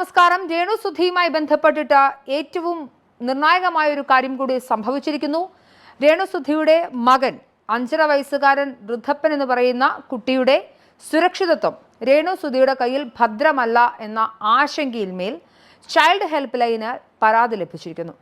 നമസ്കാരം. രേണു സുധിയുമായി ബന്ധപ്പെട്ടിട്ട് ഏറ്റവും നിർണായകമായ ഒരു കാര്യം കൂടി സംഭവിച്ചിരിക്കുന്നു. രേണു സുധിയുടെ മകൻ 5.5 വയസ്സുകാരൻ ഋദ്ധപ്പൻ എന്ന് പറയുന്ന കുട്ടിയുടെ സുരക്ഷിതത്വം രേണു സുധിയുടെ കയ്യിൽ ഭദ്രമല്ല എന്ന ആശങ്കയിൽ മേൽ ചൈൽഡ് ഹെൽപ്പ് ലൈന് പരാതി ലഭിച്ചിരിക്കുന്നു.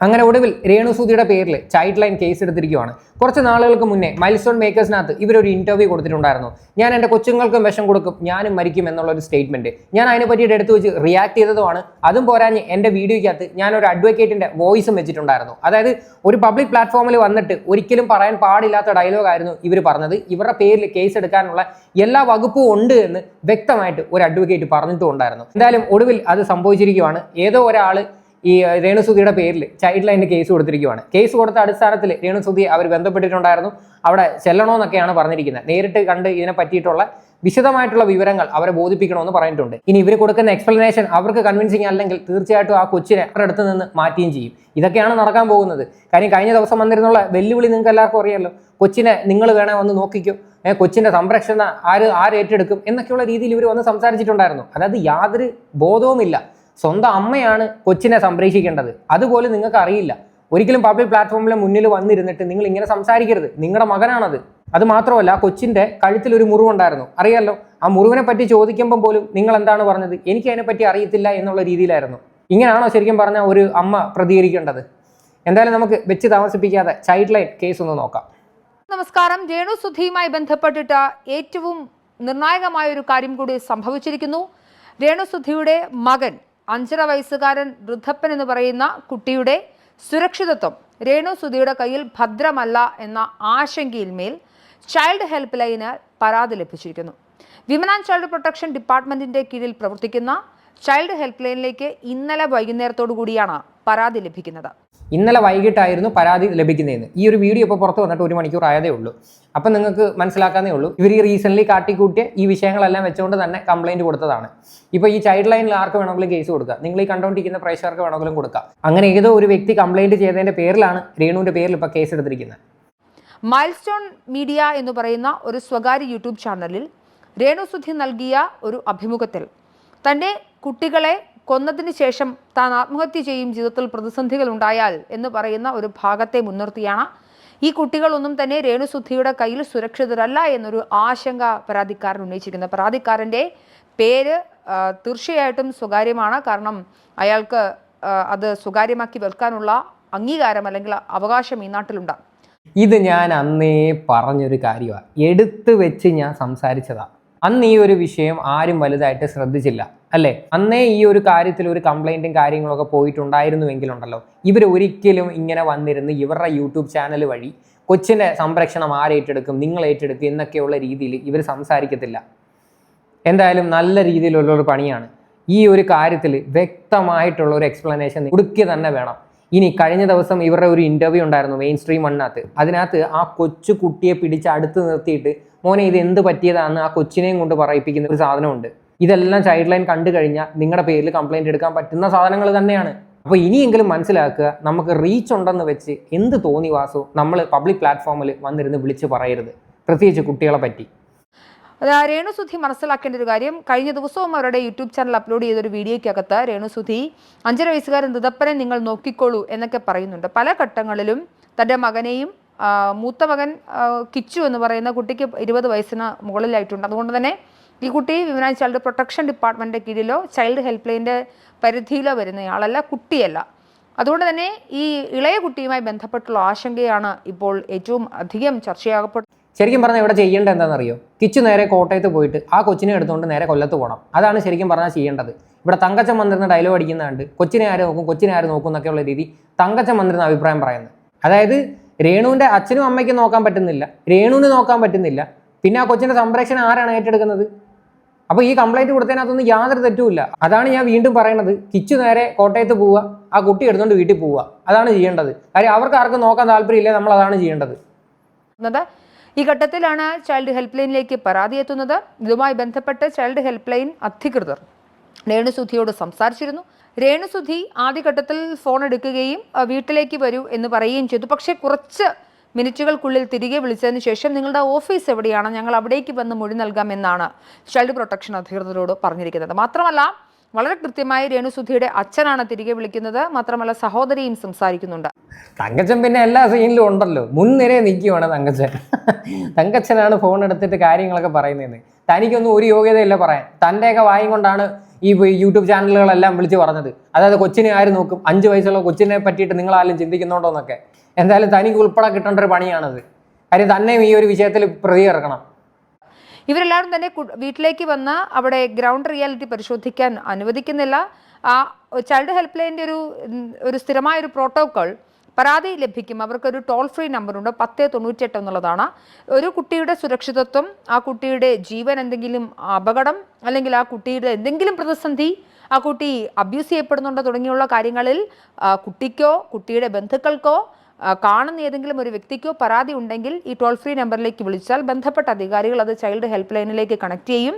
അങ്ങനെ ഒടുവിൽ രേണു സുധിയുടെ പേരിൽ ചൈൽഡ് ലൈൻ കേസ് എടുത്തിരിക്കുകയാണ്. കുറച്ച് നാളുകൾക്ക് മുന്നേ മൈൽസ്റ്റോൺ മേക്കേഴ്സിനകത്ത് ഇവരൊരു ഇന്റർവ്യൂ കൊടുത്തിട്ടുണ്ടായിരുന്നു. ഞാൻ എൻ്റെ കൊച്ചുങ്ങൾക്കും വിഷം കൊടുക്കും, ഞാനും മരിക്കും എന്നുള്ളൊരു സ്റ്റേറ്റ്മെന്റ്. ഞാൻ അതിനെ പറ്റിയിട്ട് എടുത്തു വെച്ച് റിയാക്ട് ചെയ്തതുമാണ്. അതും പോരാഞ്ഞ് എൻ്റെ വീഡിയോയ്ക്കകത്ത് ഞാനൊരു അഡ്വക്കേറ്റിന്റെ വോയിസും വെച്ചിട്ടുണ്ടായിരുന്നു. അതായത് ഒരു പബ്ലിക് പ്ലാറ്റ്ഫോമിൽ വന്നിട്ട് ഒരിക്കലും പറയാൻ പാടില്ലാത്ത ഡയലോഗായിരുന്നു ഇവർ പറഞ്ഞത്. ഇവരുടെ പേരിൽ കേസ് എടുക്കാനുള്ള എല്ലാ വകുപ്പും ഉണ്ട് എന്ന് വ്യക്തമായിട്ട് ഒരു അഡ്വക്കേറ്റ് പറഞ്ഞിട്ടും ഉണ്ടായിരുന്നു. എന്തായാലും ഒടുവിൽ അത് സംഭവിച്ചിരിക്കുകയാണ്. ഏതോ ഒരാൾ ഈ രേണു സുധിയുടെ പേരിൽ ചൈൽഡ് ലൈനിന് കേസ് കൊടുത്തിരിക്കുകയാണ്. കേസ് കൊടുത്ത അടിസ്ഥാനത്തിൽ രേണു സുധി അവർ ബന്ധപ്പെട്ടിട്ടുണ്ടായിരുന്നു. അവിടെ ചെല്ലണമെന്നൊക്കെയാണ് പറഞ്ഞിരിക്കുന്നത്. നേരിട്ട് കണ്ട് ഇതിനെ പറ്റിയിട്ടുള്ള വിശദമായിട്ടുള്ള വിവരങ്ങൾ അവരെ ബോധിപ്പിക്കണമെന്ന് പറഞ്ഞിട്ടുണ്ട്. ഇനി ഇവർ കൊടുക്കുന്ന എക്സ്പ്ലനേഷൻ അവർക്ക് കൺവിൻസിങ് അല്ലെങ്കിൽ തീർച്ചയായിട്ടും ആ കൊച്ചിനെ അവരുടെ അടുത്ത് നിന്ന് മാറ്റുകയും ചെയ്യും. ഇതൊക്കെയാണ് നടക്കാൻ പോകുന്നത്. കാര്യം കഴിഞ്ഞ ദിവസം വന്നിരുന്നുള്ള വെല്ലുവിളി നിങ്ങൾക്ക് എല്ലാവർക്കും അറിയാമല്ലോ. കൊച്ചിനെ നിങ്ങൾ വേണേ വന്ന് നോക്കിക്കോ, കൊച്ചിന്റെ സംരക്ഷണ ആര് ഏറ്റെടുക്കും എന്നൊക്കെയുള്ള രീതിയിൽ ഇവർ വന്ന് സംസാരിച്ചിട്ടുണ്ടായിരുന്നു. അതായത് യാതൊരു ബോധവുമില്ല. സ്വന്തം അമ്മയാണ് കൊച്ചിനെ സംരക്ഷിക്കേണ്ടത്. അതുപോലെ നിങ്ങൾക്ക് അറിയില്ല. ഒരിക്കലും പബ്ലിക് പ്ലാറ്റ്ഫോമിലെ മുന്നിൽ വന്നിരുന്നിട്ട് നിങ്ങൾ ഇങ്ങനെ സംസാരിക്കരുത്. നിങ്ങളുടെ മകനാണത്. അത് മാത്രമല്ല, ആ കൊച്ചിന്റെ കഴുത്തിൽ ഒരു മുറിവുണ്ടായിരുന്നു, അറിയാലോ. ആ മുറിവിനെ പറ്റി ചോദിക്കുമ്പോൾ പോലും നിങ്ങൾ എന്താണ് പറഞ്ഞത്? എനിക്ക് അതിനെപ്പറ്റി അറിയത്തില്ല എന്നുള്ള രീതിയിലായിരുന്നു. ഇങ്ങനെയാണോ ശരിക്കും പറഞ്ഞ ഒരു അമ്മ പ്രതികരിക്കേണ്ടത്? എന്തായാലും നമുക്ക് വെച്ച് താമസിപ്പിക്കാതെ ചൈൽഡ് ലൈൻ കേസ് ഒന്ന് നോക്കാം. നമസ്കാരം. രേണു സുധിയുമായി ബന്ധപ്പെട്ടിട്ട് ഏറ്റവും നിർണായകമായ ഒരു കാര്യം കൂടി സംഭവിച്ചിരിക്കുന്നു. രേണു സുധിയുടെ മകൻ 5.5 വയസ്സുകാരൻ ഋദ്ധപ്പൻ എന്ന് പറയുന്ന കുട്ടിയുടെ സുരക്ഷിതത്വം രേണു സുധിയുടെ കയ്യിൽ ഭദ്രമല്ല എന്ന ആശങ്കയിൽ മേൽ ചൈൽഡ് ഹെൽപ്പ് ലൈന് പരാതി ലഭിച്ചിരിക്കുന്നു. വിമൻ ആൻഡ് ചൈൽഡ് പ്രൊട്ടക്ഷൻ ഡിപ്പാർട്ട്മെന്റിന്റെ കീഴിൽ പ്രവർത്തിക്കുന്ന ചൈൽഡ് ഹെൽപ്പ് ലൈനിലേക്ക് ഇന്നലെ വൈകുന്നേരത്തോടു കൂടിയാണ് പരാതി ലഭിക്കുന്നത്. ഇന്നലെ വൈകിട്ടായിരുന്നു പരാതി ലഭിക്കുന്നതെന്ന്. ഈ ഒരു വീഡിയോ ഇപ്പോൾ പുറത്ത് വന്നിട്ട് 1 മണിക്കൂർ ആയതേ ഉള്ളൂ. അപ്പം നിങ്ങൾക്ക് മനസ്സിലാക്കാനേ ഉള്ളൂ. ഇവർ ഈ റീസെൻ്റ്ലി കാട്ടിക്കൂട്ടിയ ഈ വിഷയങ്ങളെല്ലാം വെച്ചുകൊണ്ട് തന്നെ കംപ്ലൈൻറ്റ് കൊടുത്തതാണ്. ഇപ്പോൾ ഈ ചൈൽഡ് ലൈനിൽ ആർക്ക് വേണമെങ്കിലും കേസ് കൊടുക്കുക. നിങ്ങൾ ഈ കണ്ടുകൊണ്ടിരിക്കുന്ന പ്രേക്ഷകർക്ക് വേണമെങ്കിലും കൊടുക്കുക. അങ്ങനെ ഏതോ ഒരു വ്യക്തി കംപ്ലൈൻറ്റ് ചെയ്തതിൻ്റെ പേരിലാണ് രേണുവിൻ്റെ പേരിൽ ഇപ്പോൾ കേസ് എടുത്തിരിക്കുന്നത്. മൈൽസ്റ്റോൺ മീഡിയ എന്ന് പറയുന്ന ഒരു സ്വകാര്യ യൂട്യൂബ് ചാനലിൽ രേണു സുധി നൽകിയ ഒരു അഭിമുഖത്തിൽ തൻ്റെ കുട്ടികളെ കൊന്നതിന് ശേഷം താൻ ആത്മഹത്യ ചെയ്യും, ജീവിതത്തിൽ പ്രതിസന്ധികൾ ഉണ്ടായാൽ എന്ന് പറയുന്ന ഒരു ഭാഗത്തെ മുൻനിർത്തിയാണ് ഈ കുട്ടികളൊന്നും തന്നെ രേണു സുധിയുടെ കയ്യിൽ സുരക്ഷിതരല്ല എന്നൊരു ആശങ്ക പരാതിക്കാരൻ ഉന്നയിച്ചിരിക്കുന്നത്. പരാതിക്കാരൻ്റെ പേര് തീർച്ചയായിട്ടും സ്വകാര്യമാണ്. കാരണം അയാൾക്ക് അത് സ്വകാര്യമാക്കി വെക്കാനുള്ള അംഗീകാരം അല്ലെങ്കിൽ അവകാശം ഈ നാട്ടിലുണ്ട്. ഇത് ഞാൻ അന്നേ പറഞ്ഞൊരു കാര്യമാണ്. എടുത്തു വെച്ച് ഞാൻ സംസാരിച്ചതാണ്. അന്ന് ഈ ഒരു വിഷയം ആരും വലുതായിട്ട് ശ്രദ്ധിച്ചില്ല, അല്ലേ? അന്നേ ഈ ഒരു കാര്യത്തിൽ ഒരു കംപ്ലൈൻറ്റും കാര്യങ്ങളൊക്കെ പോയിട്ടുണ്ടായിരുന്നുവെങ്കിലുണ്ടല്ലോ, ഇവർ ഒരിക്കലും ഇങ്ങനെ വന്നിരുന്ന് ഇവരുടെ യൂട്യൂബ് ചാനൽ വഴി കൊച്ചിൻ്റെ സംരക്ഷണം ആരേറ്റെടുക്കും, നിങ്ങൾ ഏറ്റെടുക്കും എന്നൊക്കെയുള്ള രീതിയിൽ ഇവർ സംസാരിക്കത്തില്ല. എന്തായാലും നല്ല രീതിയിലുള്ളൊരു പണിയാണ്. ഈ ഒരു കാര്യത്തിൽ വ്യക്തമായിട്ടുള്ള ഒരു എക്സ്പ്ലനേഷൻ കൊടുക്കുക തന്നെ വേണം. ഇനി കഴിഞ്ഞ ദിവസം ഇവരുടെ ഒരു ഇൻ്റർവ്യൂ ഉണ്ടായിരുന്നു മെയിൻ സ്ട്രീം മണ്ണകത്ത്. അതിനകത്ത് ആ കൊച്ചു കുട്ടിയെ പിടിച്ച് അടുത്ത് നിർത്തിയിട്ട് മോനെ ഇത് എന്ത് പറ്റിയതാണെന്ന് ആ കൊച്ചിനെയും കൊണ്ട് പറയിപ്പിക്കുന്ന ഒരു സാധനമുണ്ട്. ഇതെല്ലാം ചൈൽഡ് ലൈൻ കണ്ടു കഴിഞ്ഞാൽ നിങ്ങളുടെ പേരിൽ കംപ്ലൈൻറ്റ് എടുക്കാൻ പറ്റുന്ന സാധനങ്ങൾ തന്നെയാണ്. അപ്പോൾ ഇനിയെങ്കിലും മനസ്സിലാക്കുക, നമുക്ക് റീച്ച് ഉണ്ടെന്ന് വെച്ച് എന്ത് തോന്നിവാസോ നമ്മൾ പബ്ലിക് പ്ലാറ്റ്ഫോമിൽ വന്നിരുന്ന് വിളിച്ച് പറയരുത്, പ്രത്യേകിച്ച് കുട്ടികളെ പറ്റി. രേണു സുധി മനസ്സിലാക്കേണ്ട ഒരു കാര്യം, കഴിഞ്ഞ ദിവസവും അവരുടെ യൂട്യൂബ് ചാനൽ അപ്ലോഡ് ചെയ്തൊരു വീഡിയോയ്ക്കകത്ത് രേണു സുധി 5.5 വയസ്സുകാരൻ ഋദ്ധപ്പനെ നിങ്ങൾ നോക്കിക്കോളൂ എന്നൊക്കെ പറയുന്നുണ്ട്. പല ഘട്ടങ്ങളിലും തൻ്റെ മകനെയും, മൂത്ത മകൻ കിച്ചു എന്ന് പറയുന്ന കുട്ടിക്ക് 20 വയസ്സിന് മുകളിലായിട്ടുണ്ട്. അതുകൊണ്ട് തന്നെ ഈ കുട്ടി വിമൻ ആൻഡ് ചൈൽഡ് പ്രൊട്ടക്ഷൻ ഡിപ്പാർട്ട്മെൻറ്റിൻ്റെ കീഴിലോ ചൈൽഡ് ഹെൽപ്പ് ലൈൻ്റെ പരിധിയിലോ വരുന്നയാളല്ല, കുട്ടിയല്ല. അതുകൊണ്ട് തന്നെ ഈ ഇളയ കുട്ടിയുമായി ബന്ധപ്പെട്ടുള്ള ആശങ്കയാണ് ഇപ്പോൾ ഏറ്റവും അധികം ചർച്ചയാകപ്പെട്ടത്. ശരിക്കും പറഞ്ഞാൽ ഇവിടെ ചെയ്യേണ്ടത് എന്താണെന്നറിയോ? കിച്ചു നേരെ കോട്ടയത്ത് പോയിട്ട് ആ കൊച്ചിനെ എടുത്തുകൊണ്ട് നേരെ കൊല്ലത്ത് പോകണം. അതാണ് ശരിക്കും പറഞ്ഞാൽ ചെയ്യേണ്ടത്. ഇവിടെ തങ്കച്ചൻ വന്നിരുന്ന ഡയലോഗ് അടിക്കുന്നുണ്ട്, കൊച്ചിനെ ആര് നോക്കും, കൊച്ചിനെ ആര് നോക്കും എന്നൊക്കെയുള്ള രീതി തങ്കച്ചൻ വന്നിരുന്ന അഭിപ്രായം പറയുന്നത്. അതായത് രേണുവിൻ്റെ അച്ഛനും അമ്മയ്ക്കും നോക്കാൻ പറ്റുന്നില്ല, രേണുവിന് നോക്കാൻ പറ്റുന്നില്ല, പിന്നെ ആ കൊച്ചിൻ്റെ സംരക്ഷണം ആരാണ് ഏറ്റെടുക്കുന്നത്? അപ്പോൾ ഈ കംപ്ലൈൻറ്റ് കൊടുത്തതിനകത്തൊന്നും യാതൊരു തെറ്റുമില്ല. അതാണ് ഞാൻ വീണ്ടും പറയുന്നത്, കിച്ചു നേരെ കോട്ടയത്ത് പോവുക, ആ കുട്ടി എടുത്തുകൊണ്ട് വീട്ടിൽ പോവുക, അതാണ് ചെയ്യേണ്ടത്. കാര്യം അവർക്ക് ആർക്കും നോക്കാൻ താല്പര്യമില്ല, നമ്മൾ അതാണ് ചെയ്യേണ്ടത്. ഈ ഘട്ടത്തിലാണ് ചൈൽഡ് ഹെൽപ്പ് ലൈനിലേക്ക് പരാതി എത്തുന്നത്. ഇതുമായി ബന്ധപ്പെട്ട് ചൈൽഡ് ഹെൽപ്പ് ലൈൻ അധികൃതർ രേണു സുധിയോട് സംസാരിച്ചിരുന്നു. രേണു സുധി ആദ്യഘട്ടത്തിൽ ഫോൺ എടുക്കുകയും വീട്ടിലേക്ക് വരൂ എന്ന് പറയുകയും ചെയ്തു. പക്ഷേ കുറച്ച് മിനിറ്റുകൾക്കുള്ളിൽ തിരികെ വിളിച്ചതിന് ശേഷം നിങ്ങളുടെ ഓഫീസ് എവിടെയാണ്, ഞങ്ങൾ അവിടേക്ക് വന്ന് മൊഴി നൽകാമെന്നാണ് ചൈൽഡ് പ്രൊട്ടക്ഷൻ അധികൃതരോട് പറഞ്ഞിരിക്കുന്നത്. മാത്രമല്ല വളരെ കൃത്യമായി രേണുസുധിയുടെ അച്ഛനാണ് തിരികെ വിളിക്കുന്നത്. മാത്രമല്ല സഹോദരിയും സംസാരിക്കുന്നുണ്ട്. തങ്കച്ചൻ പിന്നെ എല്ലാ സീനിലും ഉണ്ടല്ലോ, മുൻനിരയെ നിൽക്കുവാണ് തങ്കച്ചൻ. തങ്കച്ചനാണ് ഫോൺ എടുത്തിട്ട് കാര്യങ്ങളൊക്കെ പറയുന്നത്. തനിക്കൊന്നും ഒരു യോഗ്യതയില്ല പറയാൻ. തൻ്റെയൊക്കെ വായും കൊണ്ടാണ് ഈ യൂട്യൂബ് ചാനലുകളെല്ലാം വിളിച്ച് പറഞ്ഞത്. അതായത് കൊച്ചിനെ ആര് നോക്കും, 5 വയസ്സുള്ള കൊച്ചിനെ പറ്റിയിട്ട് നിങ്ങളാരും ചിന്തിക്കുന്നുണ്ടോ എന്നൊക്കെ. എന്തായാലും തനിക്ക് ഉൾപ്പെടെ കിട്ടേണ്ട ഒരു പണിയാണത്. കാര്യം തന്നെയും ഈ ഒരു വിഷയത്തിൽ പ്രതികരണം. ഇവരെല്ലാവരും തന്നെ വീട്ടിലേക്ക് വന്ന് അവിടെ ഗ്രൗണ്ട് റിയാലിറ്റി പരിശോധിക്കാൻ അനുവദിക്കുന്നില്ല. ആ ചൈൽഡ് ഹെൽപ്പ് ലൈനിൻ്റെ ഒരു സ്ഥിരമായൊരു പ്രോട്ടോക്കോൾ, പരാതി ലഭിക്കും. അവർക്കൊരു ടോൾ ഫ്രീ നമ്പറുണ്ട്, 1098 എന്നുള്ളതാണ്. ഒരു കുട്ടിയുടെ സുരക്ഷിതത്വം, ആ കുട്ടിയുടെ ജീവൻ, എന്തെങ്കിലും അപകടം, അല്ലെങ്കിൽ ആ കുട്ടിയുടെ എന്തെങ്കിലും പ്രതിസന്ധി, ആ കുട്ടി അബ്യൂസ് ചെയ്യപ്പെടുന്നുണ്ടോ തുടങ്ങിയുള്ള കാര്യങ്ങളിൽ കുട്ടിക്കോ കുട്ടിയുടെ ബന്ധുക്കൾക്കോ കാണുന്ന ഏതെങ്കിലും ഒരു വ്യക്തിക്കോ പരാതി ഉണ്ടെങ്കിൽ ഈ ടോൾ ഫ്രീ നമ്പറിലേക്ക് വിളിച്ചാൽ ബന്ധപ്പെട്ട അധികാരികൾ അത് ചൈൽഡ് ഹെൽപ്പ് ലൈനിലേക്ക് കണക്ട് ചെയ്യും.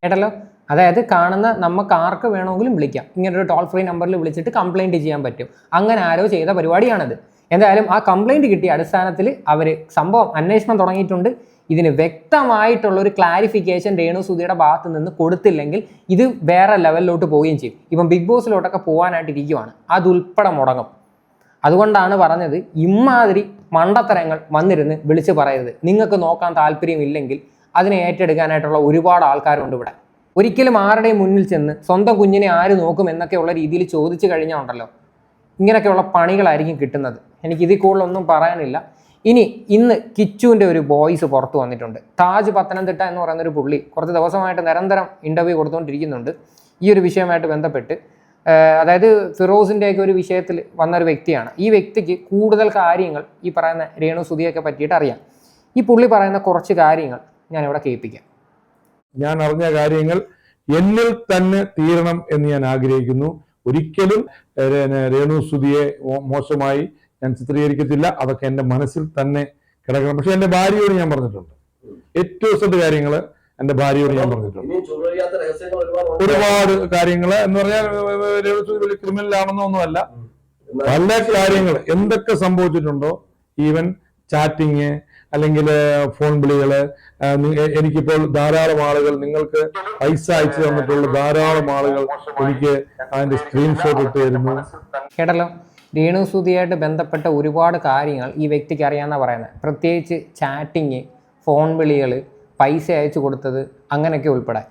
കേട്ടല്ലോ, അതായത് കാണുന്ന നമുക്ക് ആർക്ക് വേണമെങ്കിലും വിളിക്കാം. ഇങ്ങനൊരു ടോൾ ഫ്രീ നമ്പറിൽ വിളിച്ചിട്ട് കംപ്ലൈൻറ്റ് ചെയ്യാൻ പറ്റും. അങ്ങനെ ആരോ ചെയ്ത പരിപാടിയാണത്. എന്തായാലും ആ കംപ്ലൈൻറ്റ് കിട്ടിയ അടിസ്ഥാനത്തിൽ അവർ സംഭവം അന്വേഷണം തുടങ്ങിയിട്ടുണ്ട്. ഇതിന് വ്യക്തമായിട്ടുള്ളൊരു ക്ലാരിഫിക്കേഷൻ രേണുസുധിയുടെ ഭാഗത്ത് നിന്ന് കൊടുത്തില്ലെങ്കിൽ ഇത് വേറെ ലെവലിലോട്ട് പോവുകയും ചെയ്യും. ഇപ്പം ബിഗ് ബോസിലോട്ടൊക്കെ പോകാനായിട്ടിരിക്കുവാണ്, അതുൾപ്പെടെ മുടങ്ങും. അതുകൊണ്ടാണ് പറഞ്ഞത്, ഇമാതിരി മണ്ടത്തരങ്ങൾ വന്നിരുന്ന് വിളിച്ച് പറയരുത്. നിങ്ങൾക്ക് നോക്കാൻ താല്പര്യമില്ലെങ്കിൽ അതിനെ ഏറ്റെടുക്കാനായിട്ടുള്ള ഒരുപാട് ആൾക്കാരുണ്ട് ഇവിടെ. ഒരിക്കലും ആരുടെയും മുന്നിൽ ചെന്ന് സ്വന്തം കുഞ്ഞിനെ ആര് നോക്കും എന്നൊക്കെയുള്ള രീതിയിൽ ചോദിച്ചു കഴിഞ്ഞാൽ ഉണ്ടല്ലോ, ഇങ്ങനെയൊക്കെയുള്ള പണികളായിരിക്കും കിട്ടുന്നത്. എനിക്ക് ഇതിൽ കൂടുതലൊന്നും പറയാനില്ല. ഇന്ന് കിച്ചുവിൻ്റെ ഒരു വോയിസ് പുറത്തു വന്നിട്ടുണ്ട്. താജ് പത്തനംതിട്ട എന്ന് പറയുന്നൊരു പുള്ളി കുറച്ച് ദിവസമായിട്ട് നിരന്തരം ഇൻ്റർവ്യൂ കൊടുത്തുകൊണ്ടിരിക്കുന്നുണ്ട് ഈ ഒരു വിഷയമായിട്ട് ബന്ധപ്പെട്ട്. അതായത് ഫിറോസിൻ്റെയൊക്കെ ഒരു വിഷയത്തിൽ വന്നൊരു വ്യക്തിയാണ്. ഈ വ്യക്തിക്ക് കൂടുതൽ കാര്യങ്ങൾ ഈ പറയുന്ന രേണുസുധിയൊക്കെ പറ്റിയിട്ട് അറിയാം. ഈ പുള്ളി പറയുന്ന കുറച്ച് കാര്യങ്ങൾ ഞാനിവിടെ കേൾപ്പിക്കാം. ഞാൻ അറിഞ്ഞ കാര്യങ്ങൾ എന്നിൽ തന്നെ തീരണം എന്ന് ഞാൻ ആഗ്രഹിക്കുന്നു. ഒരിക്കലും രേണുസുധിയെ മോശമായി ഞാൻ ചിത്രീകരിക്കത്തില്ല. അതൊക്കെ എൻ്റെ മനസ്സിൽ തന്നെ കിടക്കണം. പക്ഷെ എൻ്റെ ഭാര്യയോട് ഞാൻ പറഞ്ഞിട്ടുണ്ട്, ഏറ്റവും കാര്യങ്ങൾ എൻ്റെ ഭാര്യയോട് ഞാൻ പറഞ്ഞിട്ടുണ്ട്. ഒരുപാട് കാര്യങ്ങൾ എന്ന് പറഞ്ഞാൽ രേണുസുധി വലിയ ക്രിമിനൽ ആണെന്നൊന്നുമല്ല, പല കാര്യങ്ങൾ എന്തൊക്കെ സംഭവിച്ചിട്ടുണ്ടോ, ഈവൻ ചാറ്റിങ് അല്ലെങ്കിൽ ഫോൺ വിളികള്. എനിക്കിപ്പോൾ ധാരാളം ആളുകൾ, നിങ്ങൾക്ക് പൈസ അയച്ചു തന്നിട്ടുള്ള ധാരാളം ആളുകൾ എനിക്ക് അതിന്റെ സ്ക്രീൻഷോട്ട് ഇട്ട് തരുന്നു. കേട്ടല്ലോ, രേണുസുധിയായിട്ട് ബന്ധപ്പെട്ട ഒരുപാട് കാര്യങ്ങൾ ഈ വ്യക്തിക്ക് അറിയാമെന്നാണ് പറയുന്നത്. പ്രത്യേകിച്ച് ചാറ്റിങ്, ഫോൺ വിളികൾ, പൈസ അയച്ചു കൊടുത്തത്, അങ്ങനെയൊക്കെ ഉൾപ്പെടെ.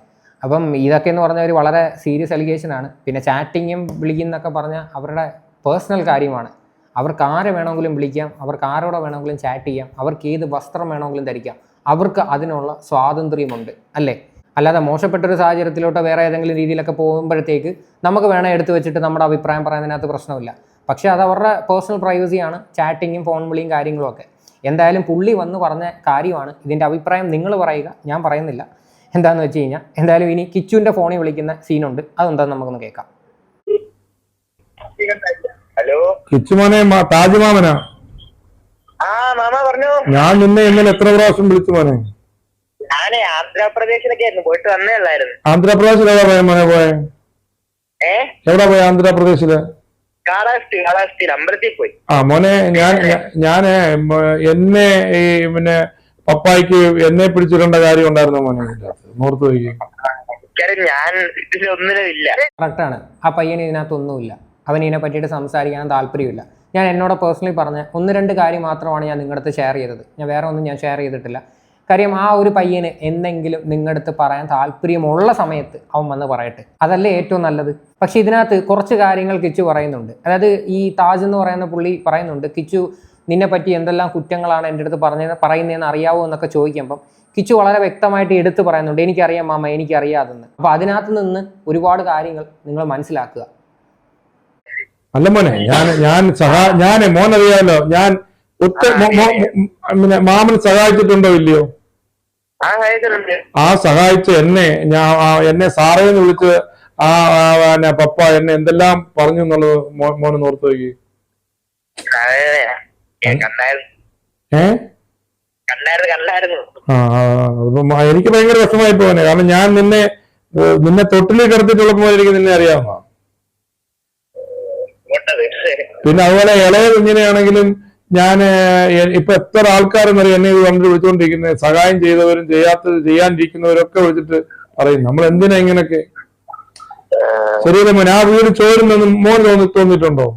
അപ്പം ഇതൊക്കെ എന്ന് പറഞ്ഞാൽ ഒരു വളരെ സീരിയസ് അലിഗേഷനാണ്. പിന്നെ ചാറ്റിങ്ങും വിളിക്കുന്നൊക്കെ പറഞ്ഞാൽ അവരുടെ പേഴ്സണൽ കാര്യമാണ്. അവർക്ക് ആരെ വേണമെങ്കിലും വിളിക്കാം, അവർക്ക് ആരോടെ വേണമെങ്കിലും ചാറ്റ് ചെയ്യാം, അവർക്ക് ഏത് വസ്ത്രം വേണമെങ്കിലും ധരിക്കാം. അവർക്ക് അതിനുള്ള സ്വാതന്ത്ര്യമുണ്ട്, അല്ലേ? അല്ലാതെ മോശപ്പെട്ടൊരു സാഹചര്യത്തിലോട്ടോ വേറെ ഏതെങ്കിലും രീതിയിലൊക്കെ പോകുമ്പോഴത്തേക്ക് നമുക്ക് വേണം എടുത്തു വെച്ചിട്ട് നമ്മുടെ അഭിപ്രായം പറയുന്നതിനകത്ത് പ്രശ്നമില്ല. പക്ഷേ അത് അവരുടെ പേഴ്സണൽ പ്രൈവസിയാണ്, ചാറ്റിങ്ങും ഫോൺ വിളിയും കാര്യങ്ങളും ഒക്കെ. എന്തായാലും പുള്ളി വന്ന് പറഞ്ഞ കാര്യമാണ്. ഇതിൻ്റെ അഭിപ്രായം നിങ്ങൾ പറയുക, ഞാൻ പറയുന്നില്ല. എന്താണെന്ന് വെച്ച് കഴിഞ്ഞാൽ എന്തായാലും ഇനി കിച്ചുവിൻ്റെ ഫോണിൽ വിളിക്കുന്ന സീനുണ്ട്, അതെന്താണെന്ന് നമുക്കൊന്ന് കേൾക്കാം. ഹലോ, കിച്ചുമോനെ, താജ് മാമനാ. പറഞ്ഞു. ഞാൻ നിന്നെ ഇന്നലെ എത്ര പ്രാവശ്യം വിളിച്ചു മോനെ? ഞാനേ ആന്ധ്രാപ്രദേശിലൊക്കെ ആയിരുന്നു, പോയിട്ട് വന്നേ ഉള്ളായിരുന്നു. ആന്ധ്രാപ്രദേശിൽ എവിടെ പോയ മോനെ? എവിടെ പോയ ആന്ധ്രാപ്രദേശില്? കാളഹസ്തിയിൽ അമ്പലത്തിൽ പോയി. മോനെ, ഞാന് എന്നെ ഈ പിന്നെ പപ്പായ്ക്ക് എന്നെ പിടിച്ചിടേണ്ട കാര്യം ഉണ്ടായിരുന്നു മോനെ, നോർത്ത് പോയി. ഞാൻ ഒന്നിനുമില്ല. കറക്റ്റാണ്, ആ പയ്യന് ഇതിനകത്തൊന്നുമില്ല. അവൻ ഇതിനെ പറ്റിയിട്ട് സംസാരിക്കാൻ താല്പര്യമില്ല. ഞാൻ എന്നോട് പേഴ്സണലി പറഞ്ഞ 1-2 കാര്യം മാത്രമാണ് ഞാൻ നിങ്ങളുടെ അടുത്ത് ഷെയർ ചെയ്തത്. ഞാൻ വേറെ ഒന്നും ഞാൻ ഷെയർ ചെയ്തിട്ടില്ല. കാര്യം ആ ഒരു പയ്യന് എന്തെങ്കിലും നിങ്ങളുടെ അടുത്ത് പറയാൻ താല്പര്യമുള്ള സമയത്ത് അവൻ വന്ന് പറയട്ടെ, അതല്ലേ ഏറ്റവും നല്ലത്. പക്ഷെ ഇതിനകത്ത് കുറച്ച് കാര്യങ്ങൾ കിച്ചു പറയുന്നുണ്ട്. അതായത് ഈ താജ് എന്ന് പറയുന്ന പുള്ളി പറയുന്നുണ്ട്, കിച്ചു നിന്നെ പറ്റി എന്തെല്ലാം കുറ്റങ്ങളാണ് എൻ്റെ അടുത്ത് പറയുന്നതെന്ന് അറിയാവോ എന്നൊക്കെ ചോദിക്കുമ്പം കിച്ചു വളരെ വ്യക്തമായിട്ട് എടുത്ത് പറയുന്നുണ്ട്, എനിക്കറിയാം മാമ, എനിക്കറിയാതെന്ന്. അപ്പോൾ അതിനകത്ത് നിന്ന് ഒരുപാട് കാര്യങ്ങൾ നിങ്ങൾ മനസ്സിലാക്കുക. അല്ല മോനെ, ഞാൻ മോനറിയാമല്ലോ, ഞാൻ മാമൻ സഹായിച്ചിട്ടുണ്ടോ ഇല്ലയോ? ആ സഹായിച്ച് എന്നെ സാറേന്ന് വിളിച്ച് പപ്പ എന്നെ എന്തെല്ലാം പറഞ്ഞു എന്നുള്ളത് മോനെ ഓർത്ത് നോക്കി. എനിക്ക് ഭയങ്കര വിഷമായി പോനെ. കാരണം ഞാൻ നിന്നെ തൊട്ടിലേക്ക് കിടത്തിട്ടുള്ളപ്പോ എനിക്ക് നിന്നെ അറിയാമോ? പിന്നെ അതുപോലെ ഇളയ കുഞ്ഞിനെയാണെങ്കിലും ഞാൻ ഇപ്പൊ എത്ര ആൾക്കാരെന്നറിയാം എന്നെ ഇത് കണ്ടു വിളിച്ചുകൊണ്ടിരിക്കുന്നത്. സഹായം ചെയ്തവരും ചെയ്യാനിരിക്കുന്നവരൊക്കെ വിളിച്ചിട്ട് പറയും നമ്മൾ എന്തിനാ ഇങ്ങനൊക്കെ. ശരിയല്ലേ മോനെ? ആ വീട് ചോരുന്നെന്ന് മോൻ തോന്നിയിട്ടുണ്ടോ?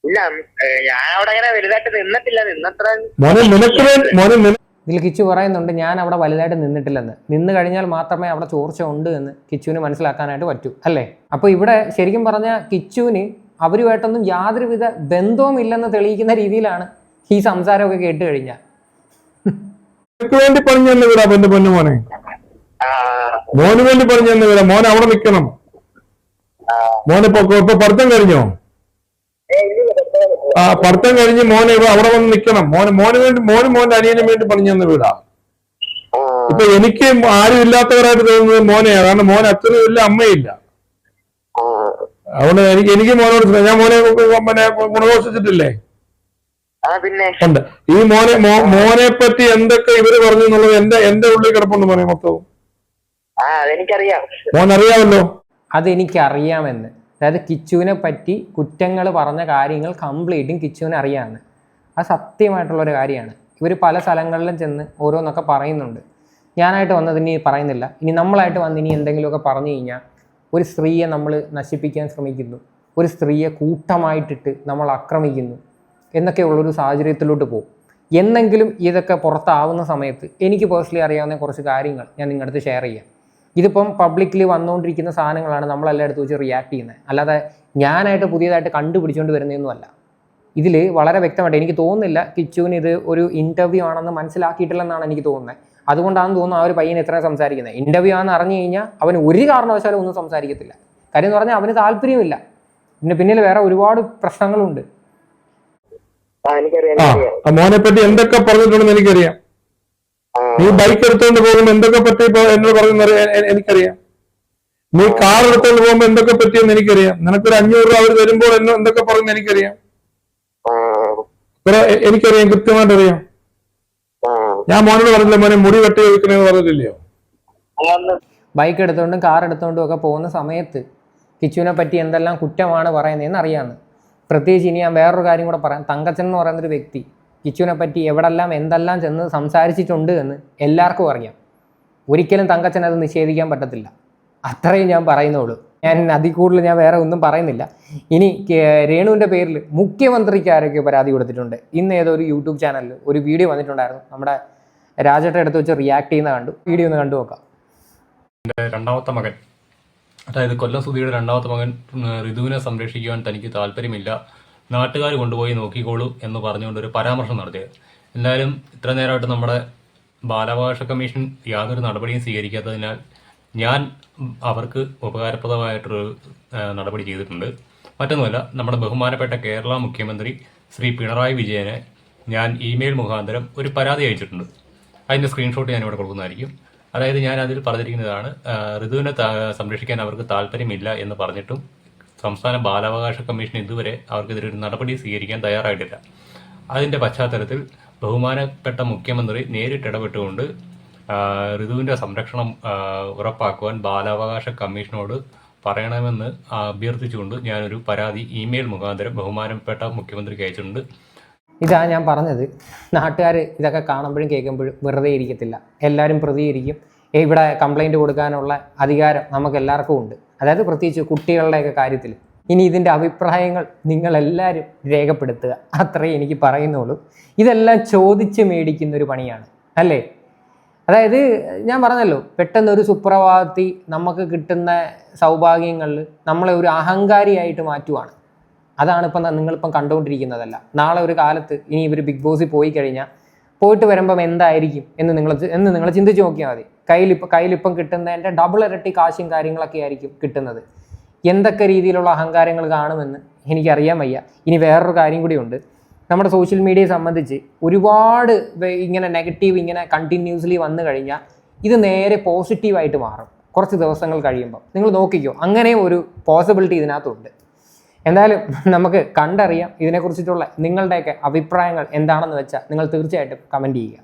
ഇല്ല, ഞാൻ അവിടെ അങ്ങനെ വലുതായിട്ട് നിന്നിട്ടില്ല. നിന്നത്ര മോനെ നിനക്ക് ഇതിൽ കിച്ചു പറയുന്നുണ്ട് ഞാൻ അവിടെ വലുതായിട്ട് നിന്നിട്ടില്ലെന്ന്. നിന്ന് കഴിഞ്ഞാൽ മാത്രമേ അവിടെ ചോർച്ച ഉണ്ട് എന്ന് കിച്ചുവിന് മനസ്സിലാക്കാനായിട്ട് പറ്റൂ, അല്ലേ? അപ്പോൾ ഇവിടെ ശരിക്കും പറഞ്ഞാൽ കിച്ചുവിന് അവരുമായിട്ടൊന്നും യാതൊരുവിധ ബന്ധവും ഇല്ലെന്ന് തെളിയിക്കുന്ന രീതിയിലാണ് ഈ സംസാരമൊക്കെ കേട്ട് കഴിഞ്ഞാൽ. വേണ്ടി പറഞ്ഞു തന്നെ വിടാ എന്റെ പൊന്നു മോനെ. മോന് വേണ്ടി പറഞ്ഞു തന്നെ വിടാം. മോൻ അവിടെ നിൽക്കണം. മോനിപ്പോ പഠിത്തം കഴിഞ്ഞോ? പഠിത്തം കഴിഞ്ഞ് മോനെ അവിടെ വന്ന് നിൽക്കണം. മോന്റെ അനിയനും വേണ്ടി പറഞ്ഞു തന്നെ വിടാ. ഇപ്പൊ എനിക്ക് ആരും ഇല്ലാത്തവരായിട്ട് തോന്നുന്നത് മോനെയാണ്. കാരണം മോൻ അച്ഛനും ഇല്ല, അമ്മയില്ല. അതുകൊണ്ട് എനിക്ക് മോനോട് ഞാൻ മോനെ ഗുണദോഷിച്ചിട്ടില്ലേ? ഉണ്ട്. ഈ മോനെ പറ്റി എന്തൊക്കെ ഇവര് പറഞ്ഞു എന്നുള്ളത് എന്റെ ഉള്ളിൽ കിടപ്പുണ്ട് മോനെ മൊത്തവും. മോൻ അറിയാമല്ലോ. അതെനിക്കറിയാമെന്ന്. അതായത് കിച്ചുവിനെ പറ്റി കുറ്റങ്ങൾ പറഞ്ഞ കാര്യങ്ങൾ കംപ്ലീറ്റും കിച്ചുവിനെ അറിയാമെന്ന്. അത് സത്യമായിട്ടുള്ളൊരു കാര്യമാണ്. ഇവർ പല സ്ഥലങ്ങളിലും ചെന്ന് ഓരോന്നൊക്കെ പറയുന്നുണ്ട്. ഞാനായിട്ട് വന്നത് ഇനി പറയുന്നില്ല. ഇനി നമ്മളായിട്ട് വന്ന് ഇനി എന്തെങ്കിലുമൊക്കെ പറഞ്ഞു കഴിഞ്ഞാൽ ഒരു സ്ത്രീയെ നമ്മൾ നശിപ്പിക്കാൻ ശ്രമിക്കുന്നു, ഒരു സ്ത്രീയെ കൂട്ടമായിട്ടിട്ട് നമ്മൾ ആക്രമിക്കുന്നു എന്നൊക്കെയുള്ളൊരു സാഹചര്യത്തിലോട്ട് പോകും. എന്നെങ്കിലും ഇതൊക്കെ പുറത്താവുന്ന സമയത്ത് എനിക്ക് പേഴ്സണലി അറിയാവുന്ന കുറച്ച് കാര്യങ്ങൾ ഞാൻ നിങ്ങളുടെ അടുത്ത് ഷെയർ ചെയ്യാം. ഇതിപ്പം പബ്ലിക്കലി വന്നുകൊണ്ടിരിക്കുന്ന സാധനങ്ങളാണ് നമ്മളെല്ലാം എടുത്ത് വെച്ച് റിയാക്ട് ചെയ്യുന്നത്. അല്ലാതെ ഞാനായിട്ട് പുതിയതായിട്ട് കണ്ടുപിടിച്ചുകൊണ്ട് വരുന്നതൊന്നുമല്ല. ഇതിൽ വളരെ വ്യക്തമായിട്ട് എനിക്ക് തോന്നുന്നില്ല കിച്ചുവിന് ഇത് ഒരു ഇൻ്റർവ്യൂ ആണെന്ന് മനസ്സിലാക്കിയിട്ടില്ലെന്നാണ് എനിക്ക് തോന്നുന്നത്. അതുകൊണ്ടാണെന്ന് തോന്നുന്നു ആ ഒരു പയ്യൻ ഇത്ര സംസാരിക്കുന്നത്. ഇൻ്റർവ്യൂ ആണെന്ന് അറിഞ്ഞു കഴിഞ്ഞാൽ അവന് ഒരു കാരണവശാലും ഒന്നും സംസാരിക്കത്തില്ല. കാര്യം എന്ന് പറഞ്ഞാൽ അവന് താല്പര്യമില്ല. പിന്നെ പിന്നിൽ വേറെ ഒരുപാട് പ്രശ്നങ്ങളുണ്ട്. മോനെ പറ്റി എന്തൊക്കെ പറഞ്ഞിട്ടുണ്ടെന്ന് എനിക്കറിയാം. നീ ബൈക്ക് എടുത്തോണ്ട് പോകുമ്പോ എന്തൊക്കെ പറ്റി എന്നോട് പറയുന്നത് എനിക്കറിയാം. നീ കാർ എടുത്തോണ്ട് പോകുമ്പോ എന്തൊക്കെ പറ്റിയെന്ന് എനിക്കറിയാം. നിനക്കൊരു 500 രൂപ അവർ തരുമ്പോൾ എന്തൊക്കെ പറയുന്നത് എനിക്കറിയാം. എനിക്കറിയാം, കൃത്യമായിട്ട് അറിയാം. ഞാൻ മോനോട് പറഞ്ഞില്ല മോനെ മുടി വെട്ടി വെക്കണെന്ന് പറഞ്ഞിട്ടില്ലയോ? ബൈക്ക് എടുത്തോണ്ടും കാർ എടുത്തോണ്ടും ഒക്കെ പോകുന്ന സമയത്ത് കിച്ചുവിനെ പറ്റി എന്തെല്ലാം കുറ്റമാണ് പറയുന്നതെന്ന് അറിയാമെന്ന്. പ്രത്യേകിച്ച് ഇനി ഞാൻ വേറൊരു കാര്യം കൂടെ പറയാം. തങ്കച്ചൻ എന്ന് പറയുന്നൊരു വ്യക്തി കിച്ചുവിനെ പറ്റി എവിടെല്ലാം എന്തെല്ലാം ചെന്ന് സംസാരിച്ചിട്ടുണ്ട് എന്ന് എല്ലാവർക്കും അറിയാം. ഒരിക്കലും തങ്കച്ചൻ അത് നിഷേധിക്കാൻ പറ്റത്തില്ല. അത്രയും ഞാൻ പറയുന്നുള്ളൂ. ഞാൻ അതിൽ കൂടുതൽ ഞാൻ വേറെ ഒന്നും പറയുന്നില്ല. ഇനി രേണുവിൻ്റെ പേരിൽ മുഖ്യമന്ത്രിക്ക് ആരൊക്കെ പരാതി കൊടുത്തിട്ടുണ്ട്. ഇന്ന് ഏതോ ഒരു യൂട്യൂബ് ചാനലിൽ ഒരു വീഡിയോ വന്നിട്ടുണ്ടായിരുന്നു. നമ്മുടെ രാജേട്ടൻ എടുത്ത് വെച്ച് റിയാക്ട് ചെയ്യുന്ന കണ്ടു. വീഡിയോ ഒന്ന് കണ്ടു നോക്കാം. എൻ്റെ രണ്ടാമത്തെ മകൻ, അതായത് കൊല്ലം സുധിയുടെ രണ്ടാമത്തെ മകൻ ഋതുവിനെ സംരക്ഷിക്കുവാൻ തനിക്ക് താല്പര്യമില്ല, നാട്ടുകാർ കൊണ്ടുപോയി നോക്കിക്കോളൂ എന്ന് പറഞ്ഞുകൊണ്ടൊരു പരാമർശം നടത്തിയത്. എന്തായാലും ഇത്ര നേരമായിട്ട് നമ്മുടെ ബാലാവകാശ കമ്മീഷൻ യാതൊരു നടപടിയും സ്വീകരിക്കാത്തതിനാൽ ഞാൻ അവർക്ക് ഉപകാരപ്രദമായിട്ടൊരു നടപടി ചെയ്തിട്ടുണ്ട്. മറ്റൊന്നുമല്ല, നമ്മുടെ ബഹുമാനപ്പെട്ട കേരള മുഖ്യമന്ത്രി ശ്രീ പിണറായി വിജയനെ ഞാൻ ഇമെയിൽ മുഖാന്തരം ഒരു പരാതി അയച്ചിട്ടുണ്ട്. അതിൻ്റെ സ്ക്രീൻഷോട്ട് ഞാനിവിടെ കൊടുക്കുന്നതായിരിക്കും. അതായത് ഞാൻ അതിൽ പറഞ്ഞിരിക്കുന്നതാണ്, ഋതുവിനെ സംരക്ഷിക്കാൻ അവർക്ക് താല്പര്യമില്ല എന്ന് പറഞ്ഞിട്ടും സംസ്ഥാന ബാലാവകാശ കമ്മീഷൻ ഇതുവരെ അവർക്കെതിരെ ഒരു നടപടി സ്വീകരിക്കാൻ തയ്യാറായിട്ടില്ല. അതിൻ്റെ പശ്ചാത്തലത്തിൽ ബഹുമാനപ്പെട്ട മുഖ്യമന്ത്രി നേരിട്ടിടപെട്ടുകൊണ്ട് ഋതുവിൻ്റെ സംരക്ഷണം ഉറപ്പാക്കുവാൻ ബാലാവകാശ കമ്മീഷനോട് പറയണമെന്ന് അഭ്യർത്ഥിച്ചുകൊണ്ട് ഞാനൊരു പരാതി ഇമെയിൽ മുഖാന്തരം ബഹുമാനപ്പെട്ട മുഖ്യമന്ത്രിക്ക് അയച്ചിട്ടുണ്ട്. ഇതാ ഞാൻ പറഞ്ഞത്. നാട്ടുകാർ ഇതൊക്കെ കാണുമ്പോഴും കേൾക്കുമ്പോഴും വെറുതെ ഇരിക്കത്തില്ല. എല്ലാവരും പ്രതികരിക്കും. ഇവിടെ കംപ്ലൈൻറ്റ് കൊടുക്കാനുള്ള അധികാരം നമുക്ക് എല്ലാവർക്കും ഉണ്ട്. അതായത് പ്രത്യേകിച്ച് കുട്ടികളുടെയൊക്കെ കാര്യത്തിൽ. ഇനി ഇതിൻ്റെ അഭിപ്രായങ്ങൾ നിങ്ങളെല്ലാവരും രേഖപ്പെടുത്തുക. അത്രേ എനിക്ക് പറയുന്നുള്ളൂ. ഇതെല്ലാം ചോദിച്ച് മേടിക്കുന്നൊരു പണിയാണ്, അല്ലേ? അതായത് ഞാൻ പറഞ്ഞല്ലോ, പെട്ടെന്നൊരു സുപ്രഭാതത്തിൽ നമുക്ക് കിട്ടുന്ന സൗഭാഗ്യങ്ങളിൽ നമ്മളെ ഒരു അഹങ്കാരിയായിട്ട് മാറ്റുവാണ്. അതാണ് ഇപ്പം നിങ്ങളിപ്പം കണ്ടുകൊണ്ടിരിക്കുന്നതല്ല. നാളെ ഒരു കാലത്ത് ഇനി ഇവർ ബിഗ് ബോസിൽ പോയി കഴിഞ്ഞാൽ പോയിട്ട് വരുമ്പം എന്തായിരിക്കും എന്ന് നിങ്ങൾ ചിന്തിച്ച് നോക്കിയാൽ മതി. കയ്യിലിപ്പം കിട്ടുന്നതിൻ്റെ ഡബിൾ ഇരട്ടി കാശും കാര്യങ്ങളൊക്കെ ആയിരിക്കും കിട്ടുന്നത്. എന്തൊക്കെ രീതിയിലുള്ള അഹങ്കാരങ്ങൾ കാണുമെന്ന് എനിക്കറിയാൻ വയ്യ. ഇനി വേറൊരു കാര്യം കൂടിയുണ്ട്. നമ്മുടെ സോഷ്യൽ മീഡിയയെ സംബന്ധിച്ച് ഒരുപാട് ഇങ്ങനെ നെഗറ്റീവ് ഇങ്ങനെ കണ്ടിന്യൂസ്ലി വന്നു കഴിഞ്ഞാൽ ഇത് നേരെ പോസിറ്റീവായിട്ട് മാറും കുറച്ച് ദിവസങ്ങൾ കഴിയുമ്പോൾ. നിങ്ങൾ നോക്കിക്കോ, അങ്ങനെ ഒരു പോസിബിലിറ്റി ഇതിനകത്തുണ്ട്. എന്തായാലും നമുക്ക് കണ്ടറിയാം. ഇതിനെക്കുറിച്ചിട്ടുള്ള നിങ്ങളുടെയൊക്കെ അഭിപ്രായങ്ങൾ എന്താണെന്ന് വെച്ചാൽ നിങ്ങൾ തീർച്ചയായിട്ടും കമൻറ്റ് ചെയ്യുക.